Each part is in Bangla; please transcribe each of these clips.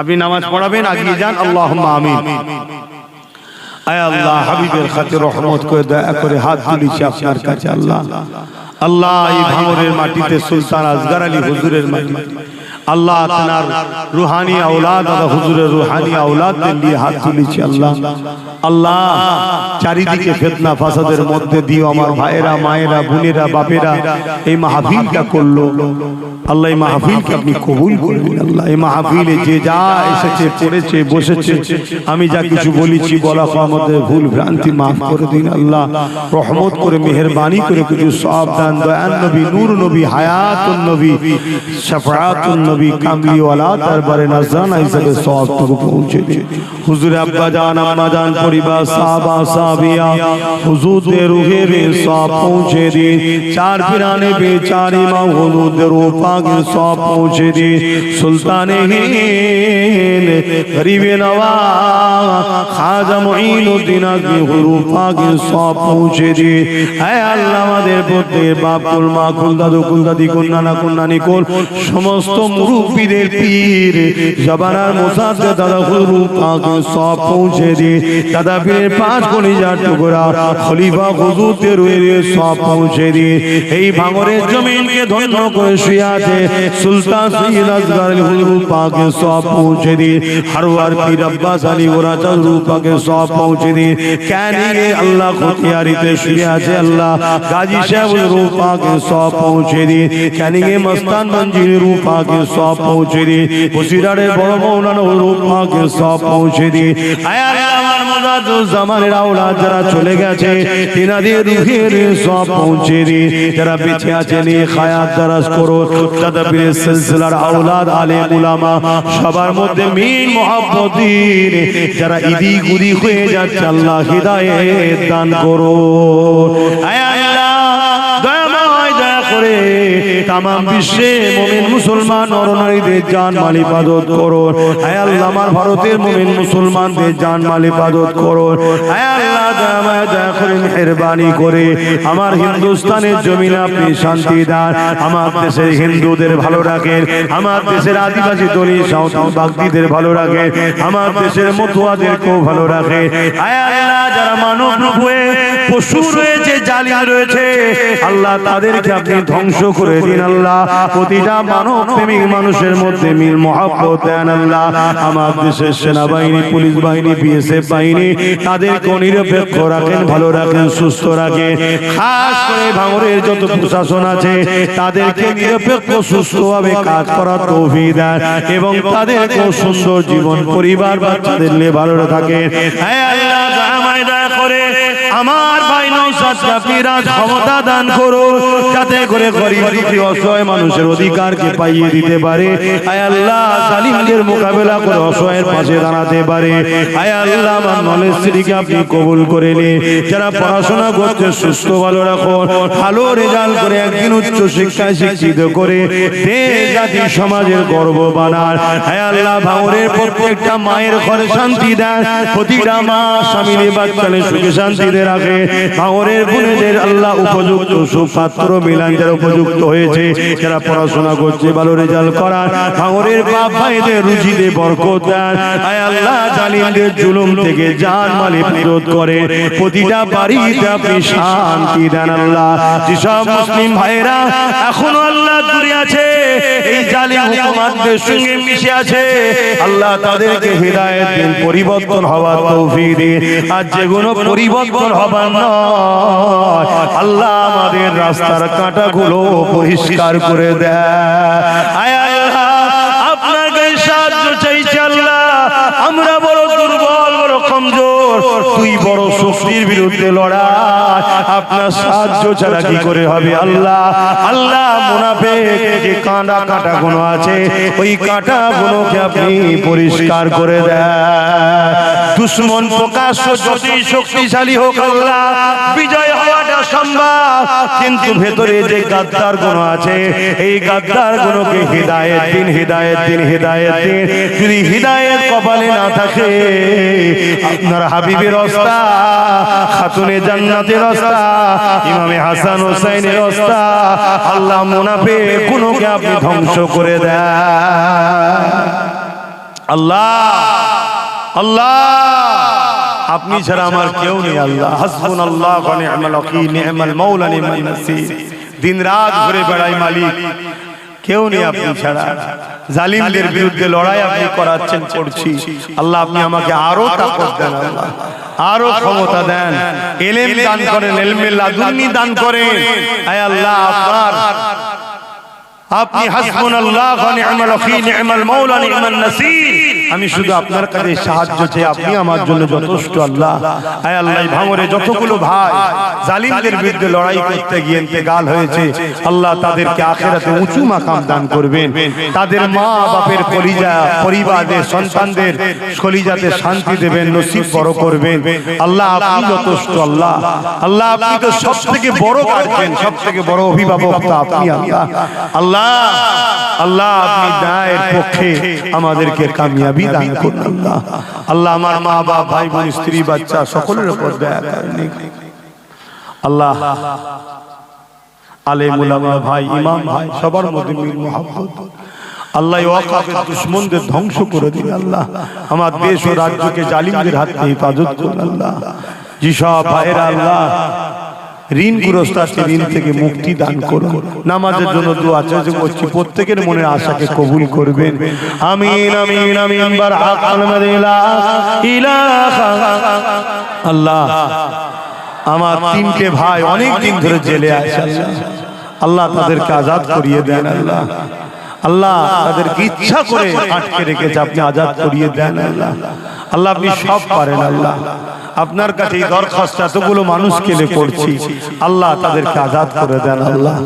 আপনি নামাজ পড়াবেন, আগিয়ে যান। আল্লাহুম্মা আমিন। আয় আল্লাহ, হাবিবের খাতির রহমত করে দয়া করে হাত তুলেছি আপনার কাছে। আল্লাহ আল্লাহ, এই ভাঙরের মাটিতে সুলতান আসগর আলী হুজুরের মাটি, আল্লাহ আপনার রুহানি আওলাদ, আল্লাহ হুজুরের রুহানি আওলাদদের নিয়ে হাত তুলেছি। আল্লাহ আল্লাহ, চারিদিকে ফিতনা ফাসাদের মধ্যে দিও আমার ভাইয়েরা, মায়েরা, বোনেরা, বাপেরা এই মাহফিলটা করলো। আল্লাহ এই মাহফিলকে আপনি কবুল করবেন। আল্লাহ এই মাহফিলে যে যা এসেছে, পড়েছে, বসেছে, আমি যা কিছু বলেছি বলা আমাদের ভুল ভ্রান্তি মাফ করে দিন। আল্লাহ রহমত করে মেহেরবানি করে কিছু সওয়াব দান। দয়ান নবী, নূর নবী, হায়াতুন নবী, শাফাআতুন নবী, কামলিওয়ালা দরবারে নাজরানা হিসেবে সওয়াবটুকু পৌঁছে দিন। হুজুর আব্বা জান, আম্মা জান, পরিবার, সাহাবা সাহাবিয়া, হুজুরদের রূহের সওয়াব পৌঁছে দিন। চার পিরানে বেচার ইমাম হুজুরদের রূহ পাকের সওয়াব পৌঁছে দিন। সুলতানে হিন্দ, গরিবে নওয়াজ খাজা মুঈনুদ্দিন আজমি হুজুর পাকের সওয়াব পৌঁছে দিন। হে আল্লাহ, আমাদের প্রত্যেক বাপ কুল, মা কুল, দাদু কুল, দাদি কুল, নানা কুল, নানি কুল, সমস্ত মুরব্বিদের পীর জবানার মুসাদ্দেদ দাদা হুজুর পাকের সওয়াব পৌঁছে দিন। দাদা পীরের পাঁচ কলিজার টুকরা খলিফা হুজুরদের রূহের সওয়াব পৌঁছে দিন। এই ভাঙরের জমিনকে ধন্য করে শুয়ে আছে সুলতান সৈয়দ আসগর আলী হুজুর পাকের সওয়াব পৌঁছে দিন। হারওয়ার পীর আব্বাস আলী ওরাজা হুজুর পাকের সওয়াব পৌঁছে দিন। ক্যানিংয়ে আল্লাহ খতিয়ারিতে শুয়ে আছে আল্লাহ গাজী সাহেব হুজুর পাকের সওয়াব পৌঁছে দিন। ক্যানিংয়ে মস্তান মঞ্জিল হুজুর পাকের সওয়াব পৌঁছে দিন। বসিরহাটের বড় মৌলানা হুজুর পাকের সওয়াব পৌঁছে দিন। আয় আল্লাহ, আমার মুজাদ্দিদ জামানের আওলাদ যারা চলে গেছে তিনাদের রূহের সওয়াব পৌঁছে দিন। যারা বেঁচে আছে নিয়ে হায়াত দারাজ করো। দাদা পীরের সিলসিলার আওলাদ, আলেম উলামা সবার মধ্যে মিল মোহাব্বত দিন। যারা ইদিক উদিক হয়ে যাচ্ছে আল্লাহ হিদায়াত দান করো। আয় আল্লাহ, দয়াময় দয়া করে তামাম বিশ্বে মুমিন মুসলমান নরনারীদের জান মাল ইবাদত করো। আয় আল্লাহ, আমার ভারতের মুমিন মুসলমানদের জান মাল ইবাদত করো। আয় আল্লাহ, দয়াময় দয়া করে মেহেরবানি করে আমার হিন্দুস্তানের জমিনে আপনি শান্তি দান। আমার দেশের হিন্দুদের ভালো রাখেন, আমার দেশের আদিবাসী দলিত সাঁওতাল বাগদিদের ভালো রাখেন, আমার দেশের মতুয়াদেরকেও ভালো রাখেন। আয় আল্লাহ, যারা মানব রূপ হয়ে পশু রয়েছে, জালিম রয়েছে আল্লাহ, তাদেরকে আপনি ধ্বংস করে দিন। আল্লাহ, প্রতিটা মানব প্রেমিক মানুষের মধ্যে মিল মহব্বত দেন। আল্লাহ, আমার দেশের সেনাবাহিনী, পুলিশ বাহিনী, বিএসএফ বাহিনী তাদেরকে নিরপেক্ষ রাখেন, ভালো রাখেন, সুস্থ রাখেন। খাস করে ভাঙরের যত প্রশাসন আছে তাদেরকে নিরপেক্ষ সুস্থভাবে কাজ করার তৌফিক দেন এবং তাদেরকে সুন্দর জীবন, পরিবার, বাচ্চাদের নিয়ে ভালো থাকেন। হে আল্লাহ, দয়াময় দয়া করে আমার ভাই নওশাদকে আপনি রাজ ক্ষমতা দান করো, যাতে করে গরিব দুঃখী অসহায় মানুষের অধিকারকে পাইয়ে দিতে পারে। আয় আল্লাহ, জালিমদের মোকাবেলা করে অসহায়ের পাশে দাঁড়াতে পারে। আয় আল্লাহ, আমার নলেজ স্ত্রীকে আপনি কবুল করে নিন। যারা পড়াশোনা করছে সুস্থ ভালো রাখো, ভালো রেজাল্ট করে একদিন উচ্চ শিক্ষায় শিক্ষিত করে দেশ জাতি সমাজের গর্ব বানান। আয় আল্লাহ, ভাঙরের প্রত্যেকটা মায়ের ঘরে শান্তি দেন, প্রতিটা মা স্বামীর বাচ্চাদের সুখে শান্তিতে রাখে। ভাঙরের বোনেদের আল্লাহ উপযুক্ত সুপাত্র মিলান, যারা উপযুক্ত হয়েছে, যারা পড়াশোনা করছে ভালো রেজাল্ট করান। ভাঙরের বাপ ভাইদের রুজিতে বরকত দেন। আয় আল্লাহ, জালিমদের জুলুম থেকে জান মাল ফেরত করে প্রতিটা বাড়িতে আপনি শান্তি দেন। আল্লাহ, যেসব মুসলিম ভাইরা এখনো আল্লাহ দূরে আছে, এই জালিম হুকুমতদের সঙ্গে মিশে আছে, আল্লাহ তাদেরকে হিদায়াত দিন, পরিবর্তন হওয়ার তৌফিক দিন। আর যেগুলো পরিবর্তন হবার নয় আল্লাহ, আমাদের রাস্তার কাঁটাগুলো পরিষ্কার করে দেয়। আয় আল্লাহ, আপনার কাছে সাহায্য চাইছি আল্লাহ, আমরা বড় দুর্বল, বড় কমজোর, তুই বড় শক্তির বিরুদ্ধে লড়াই, আপনার সাহায্য ছাড়া কি করে হবে। আল্লাহ আল্লাহ, মুনাফিক যে কাঁটা গুলো আছে ওই কাঁটা গুলোকে আপনি পরিষ্কার করে দেন। দুশ্মন প্রকাশ্য যতই শক্তিশালী হোক আল্লাহ, বিজয় হওয়াটা সম্ভব, কিন্তু ভেতরে যে গাদ্দার গুণ আছে এই গাদ্দার গুলোকে হিদায়াত দিন, হিদায়াত দিন, হিদায়াত দিন। যদি হিদায়াত কপালে না থাকে, আপনার হাবিবের রাস্তা, খাতুনে জান্নাতের রাস্তা, ইমামে হাসান হোসেনের রাস্তা, আল্লাহ মুনাফিক গুলোকে আপনি ধ্বংস করে দেন। আল্লাহ আল্লাহ আপনি ছাড়া আমার কেউ নেই আল্লাহ হাসবুনাল্লাহু ওয়া নি'মাল ওয়াকিল নি'মাল মাওলা নি'মান নাসির দিন রাত ঘুরে বেড়াই মালিক কেউ নেই আপনি ছাড়া জালিমদের বিরুদ্ধে লড়াই আপনি করাচ্ছেন করছি আল্লাহ আপনি আমাকে আরো তাকত দেন আল্লাহ আরো ক্ষমতা দেন ইলম দান করেন ইলমে লাদুন্নি দান করেন আয় আল্লাহ আপনি হাসবুনাল্লাহু ওয়া নি'মাল ওয়াকিল নি'মাল মাওলা নি'মান নাসির আমি শুধু আপনার কাছে সাহায্য চাই আপনি আমার জন্য যথেষ্ট আল্লাহ আয় আল্লাহ ভাঙরে যতগুলো ভাই জালিমদের বিরুদ্ধে লড়াই করতে গিয়ে ইন্তেকাল হয়েছে আল্লাহ তাদেরকে আখিরাতে উঁচু মাকাম দান করবেন তাদের মা বাপের কলিজা পরিবারদের সন্তানদের কলিজাতে শান্তি দেবেন নসিব বড় করবেন আল্লাহ আপনি যথেষ্ট আল্লাহ আল্লাহ আপনি তো সবথেকে বড় গার্জিয়ান সবথেকে বড় অভিভাবক তো আপনি আল্লাহ আল্লাহ আল্লাহ আপনি দায়ের পক্ষে আমাদেরকে কামিয়াবি দান করুন আল্লাহ আল্লাহ আমার মা বাবা ভাই বোন স্ত্রী বাচ্চা সকলের উপর দয়া করেন আল্লাহ আলেম উলামা ভাই ইমাম ভাই সবার মধ্যে মিল মুহাব্বত আল্লাহ ওয়াকাফের দুশমনদের ধ্বংস করে দিন আল্লাহ আমার দেশ ও রাজ্যকে জালিমদের হাত থেকে হেফাজত করুন আল্লাহ যেসব ভাইরা আল্লাহ ঋণগ্রস্ত আছে ঋণ থেকে মুক্তি দান করুন নামাজের জন্য দোয়া চাইছি করছি প্রত্যেকের মনের আশাকে কবুল করবেন আমিন আমিন আমিন বারহাক আলমাদিলা ইলাহা আল্লাহ আমার তিনটে ভাই অনেক দিন ধরে জেলে আছে আল্লাহ তাদেরকে আজাদ করিয়ে দেন আল্লাহ আল্লাহ তাদেরকে ইচ্ছা করে আটকে রেখেছে আপনি আজাদ করিয়ে দেন আল্লাহ আল্লাহ আপনি সব পারেন আল্লাহ আপনার কাছে এই দরখাস্ত এতগুলো মানুষকে লে করছি আল্লাহ তাদেরকে আজাদ করে দেন আল্লাহ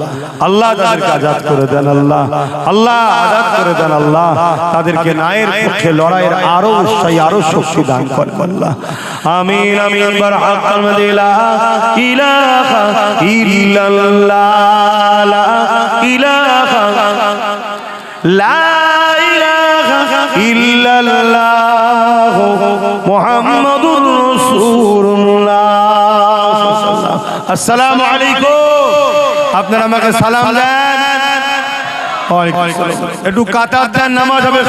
আল্লাহ তাদেরকে আজাদ করে দেন আল্লাহ আল্লাহ আজাদ করে দেন আল্লাহ তাদেরকে ন্যায়ের পক্ষে লড়াইয়ের আরো উৎসাহী আরো শক্তি দান করেন আল্লাহ আমিন আমিন বারহাক আলমাদিলা ইলাহা ইল্লাল্লাহ লা ইলাহা লা ইলাহা ইল্লাল্লাহ মুহাম্মাদুর রাসূলুল্লাহ আসসালামু আলাইকুম আপনারা আমাকে সালাম দেন ওয়া আলাইকুম আসসালাম একটু কাতার দেন নামাজ হবে